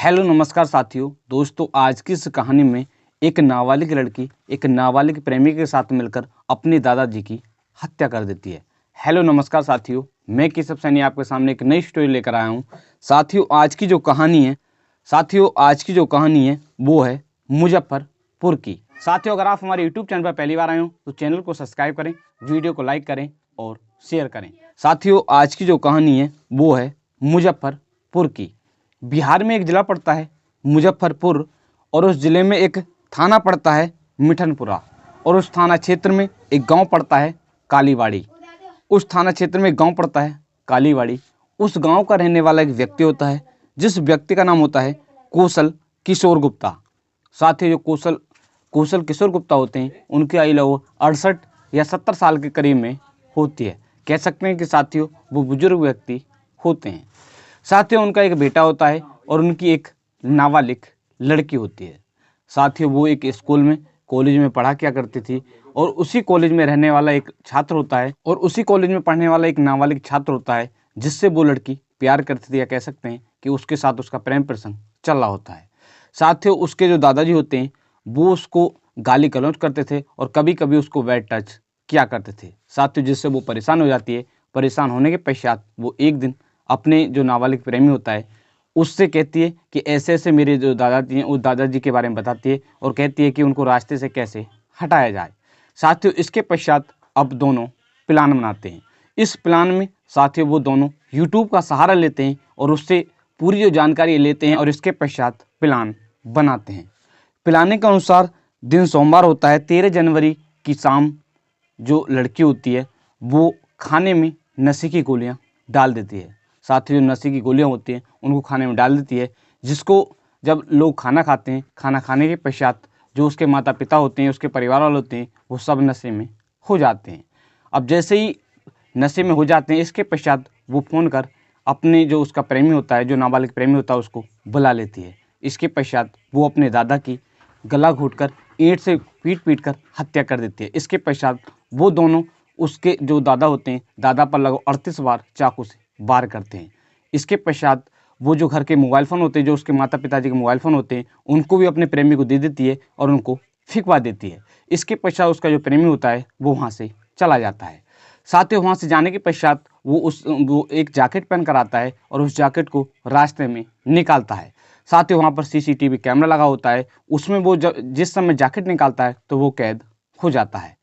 Hello नमस्कार साथियों। दोस्तों, आज की इस कहानी में एक नाबालिग लड़की एक नाबालिग प्रेमी के साथ मिलकर अपने दादाजी की हत्या कर देती है। हेलो नमस्कार साथियों, मैं केशव सैनी आपके सामने एक नई स्टोरी लेकर आया हूँ। साथियों, आज की जो कहानी है वो है मुजफ्फरपुर की। साथियों, अगर आप हमारे यूट्यूब चैनल पर पहली बार आए हो तो चैनल को सब्सक्राइब करें, वीडियो को लाइक करें और शेयर करें। साथियों, आज की जो कहानी है वो है मुजफ्फरपुर की। बिहार में एक ज़िला पड़ता है मुजफ्फरपुर, और उस ज़िले में एक थाना पड़ता है मिठनपुरा, और उस थाना क्षेत्र में एक गांव पड़ता है कालीवाड़ी। उस गांव का रहने वाला एक व्यक्ति होता है, जिस व्यक्ति का नाम होता है कौशल किशोर गुप्ता। साथ ही जो कौशल किशोर गुप्ता होते हैं, उनकी आयु लगभग 68 या 70 साल के करीब में होती है। कह सकते हैं कि साथियों वो बुजुर्ग व्यक्ति होते हैं। साथियों, उनका एक बेटा होता है और उनकी एक नाबालिग लड़की होती है। साथियों, वो एक स्कूल में कॉलेज में पढ़ा किया करती थी, और उसी कॉलेज में रहने वाला एक छात्र होता है, और उसी कॉलेज में पढ़ने वाला एक नाबालिग छात्र होता है, जिससे वो लड़की प्यार करती थी, या कह सकते हैं कि उसके साथ उसका प्रेम प्रसंग चल रहा होता है। साथियों, उसके जो दादाजी होते हैं वो उसको गाली गलौज करते थे और कभी कभी उसको बैड टच किया करते थे। साथियों, जिससे वो परेशान हो जाती है। परेशान होने के पश्चात वो एक दिन अपने जो नाबालिग प्रेमी होता है उससे कहती है कि ऐसे ऐसे मेरे जो दादाजी हैं उस दादाजी के बारे में बताती है, और कहती है कि उनको रास्ते से कैसे हटाया जाए। साथियों, इसके पश्चात अब दोनों प्लान बनाते हैं। इस प्लान में साथियों वो दोनों यूट्यूब का सहारा लेते हैं और उससे पूरी जो जानकारी लेते हैं, और इसके पश्चात प्लान बनाते हैं। प्लानिंग के अनुसार दिन सोमवार होता है। 13 जनवरी की शाम जो लड़की होती है वो खाने में नशे की गोलियां डाल देती है। साथ ही जो नशे की गोलियां होती हैं उनको खाने में डाल देती है, जिसको जब लोग खाना खाते हैं, खाना खाने के पश्चात जो उसके माता पिता होते हैं, उसके परिवार वाले होते हैं, वो सब नशे में हो जाते हैं। अब जैसे ही नशे में हो जाते हैं, इसके पश्चात वो फ़ोन कर अपने जो उसका प्रेमी होता है, जो नाबालिग प्रेमी होता है, उसको बुला लेती है। इसके पश्चात वो अपने दादा की गला घोंटकर ईंट से पीट कर हत्या कर देती है। इसके पश्चात वो दोनों उसके जो दादा होते हैं, दादा पर लगभग 38 बार चाकू से वार करते हैं। इसके पश्चात वो जो घर के मोबाइल फ़ोन होते हैं, जो उसके माता पिताजी के मोबाइल फ़ोन होते हैं, उनको भी अपने प्रेमी को दे देती है और उनको फेंकवा देती है। इसके पश्चात उसका जो प्रेमी होता है वो वहाँ से चला जाता है। साथ ही वहाँ से जाने के पश्चात वो एक जैकेट पहन कर आता है और उस जैकेट को रास्ते में निकालता है। साथ ही वहाँ पर CCTV कैमरा लगा होता है, उसमें वो जिस समय जैकेट निकालता है तो वो कैद हो जाता है।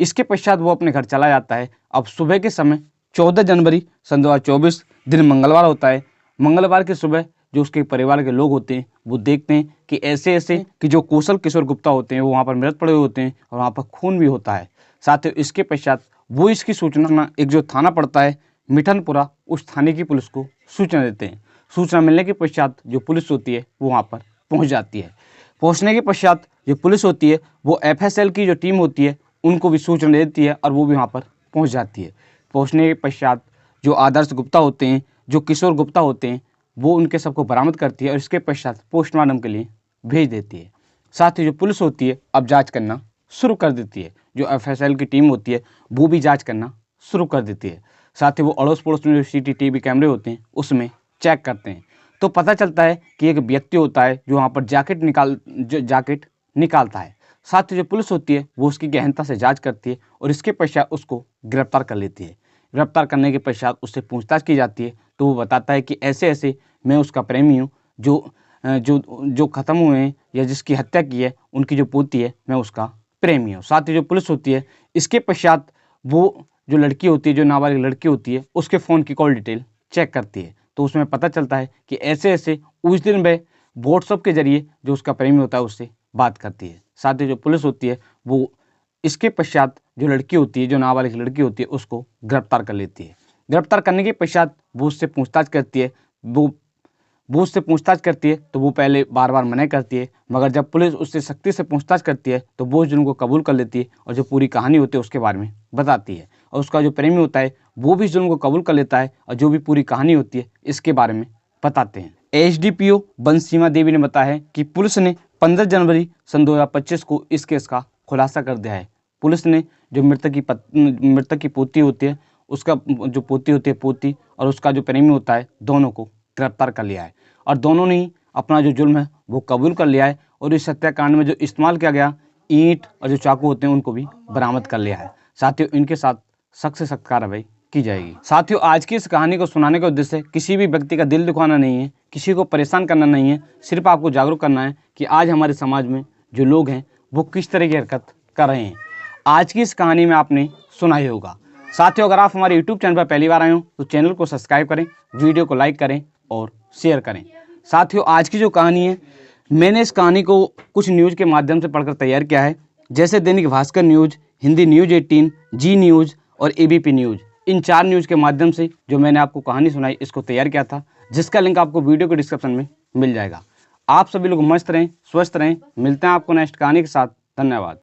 इसके पश्चात वो अपने घर चला जाता है। अब सुबह के समय 14 जनवरी सन 2024 दिन मंगलवार होता है। मंगलवार की सुबह जो उसके परिवार के लोग होते हैं वो देखते हैं कि ऐसे ऐसे कि जो कौशल किशोर गुप्ता होते हैं वो वहाँ पर मृत पड़े हुए होते हैं, और वहाँ पर खून भी होता है। साथ ही इसके पश्चात वो इसकी सूचना एक जो थाना पड़ता है मिठनपुरा, उस थाने की पुलिस को सूचना देते हैं। सूचना मिलने के पश्चात जो पुलिस होती है वो वहाँ पर पहुँच जाती है। पहुँचने के पश्चात जो पुलिस होती है वो FSL की जो टीम होती है उनको भी सूचना देती है, और वो भी वहाँ पर पहुँच जाती है। पहुँचने के पश्चात जो आदर्श गुप्ता होते हैं, जो किशोर गुप्ता होते हैं, वो उनके सबको बरामद करती है और इसके पश्चात पोस्टमार्टम के लिए भेज देती है। साथ ही जो पुलिस होती है अब जांच करना शुरू कर देती है। जो FSL की टीम होती है वो भी जांच करना शुरू कर देती है। साथ ही वो अड़ोस पड़ोस में जो CCTV कैमरे होते हैं उसमें चेक करते हैं, तो पता चलता है कि एक व्यक्ति होता है जो वहाँ पर जैकेट निकालता है। साथ ही जो पुलिस होती है वो उसकी गहनता से जांच करती है और इसके पश्चात उसको गिरफ्तार कर लेती है। गिरफ्तार करने के पश्चात उससे पूछताछ की जाती है, तो वो बताता है कि ऐसे ऐसे मैं उसका प्रेमी हूँ, जो ख़त्म हुए हैं या जिसकी हत्या की है उनकी जो पोती है, मैं उसका प्रेमी हूँ। साथ ही जो पुलिस होती है इसके पश्चात वो जो लड़की होती है, जो नाबालिग लड़की होती है, उसके फ़ोन की कॉल डिटेल चेक करती है, तो उसमें पता चलता है कि ऐसे ऐसे उस दिन वह व्हाट्सअप के जरिए जो उसका प्रेमी होता है उससे बात करती है। साथ ही जो पुलिस होती है वो इसके पश्चात जो लड़की होती है, जो नाबालिग लड़की होती है, उसको गिरफ्तार कर लेती है। गिरफ्तार करने के पश्चात वो उससे पूछताछ करती है। वो उससे पूछताछ करती है तो वो पहले बार बार मना करती है, मगर जब पुलिस उससे सख्ती से पूछताछ करती है तो वो उस जुर्म को कबूल कर लेती है और जो पूरी कहानी होती है उसके बारे में बताती है। और उसका जो प्रेमी होता है वो भी इस जुर्म को कबूल कर लेता है और जो भी पूरी कहानी होती है इसके बारे में बताते हैं। SDPO बंसीमा देवी ने बताया है कि पुलिस ने 15 जनवरी सन 2025 को इस केस का खुलासा कर दिया है। पुलिस ने जो मृतक की पोती होती है, उसका जो पोती होती है पोती और उसका जो प्रेमी होता है, दोनों को गिरफ्तार कर लिया है और दोनों ने ही अपना जो जुल्म है वो कबूल कर लिया है और इस हत्याकांड में जो इस्तेमाल किया गया ईंट और जो चाकू होते हैं उनको भी बरामद कर लिया है। साथियों, इनके साथ सख्त से सख्त कार्रवाई की जाएगी। साथियों, आज की इस कहानी को सुनाने का उद्देश्य किसी भी व्यक्ति का दिल दुखाना नहीं है, किसी को परेशान करना नहीं है, सिर्फ आपको जागरूक करना है कि आज हमारे समाज में जो लोग हैं वो किस तरह की हरकत कर रहे हैं। आज की इस कहानी में आपने सुना ही होगा। साथियों, अगर आप हमारे YouTube चैनल पर पहली बार आए हो तो चैनल को सब्सक्राइब करें, वीडियो को लाइक करें और शेयर करें। साथियों, आज की जो कहानी है, मैंने इस कहानी को कुछ न्यूज़ के माध्यम से पढ़कर तैयार किया है, जैसे दैनिक भास्कर न्यूज़, हिंदी न्यूज़ 18, जी न्यूज़ और ABP न्यूज़। इन 4 न्यूज़ के माध्यम से जो मैंने आपको कहानी सुनाई, इसको तैयार किया था, जिसका लिंक आपको वीडियो के डिस्क्रिप्शन में मिल जाएगा। आप सभी लोग मस्त रहें, स्वस्थ रहें। मिलते हैं आपको नेक्स्ट कहानी के साथ। धन्यवाद।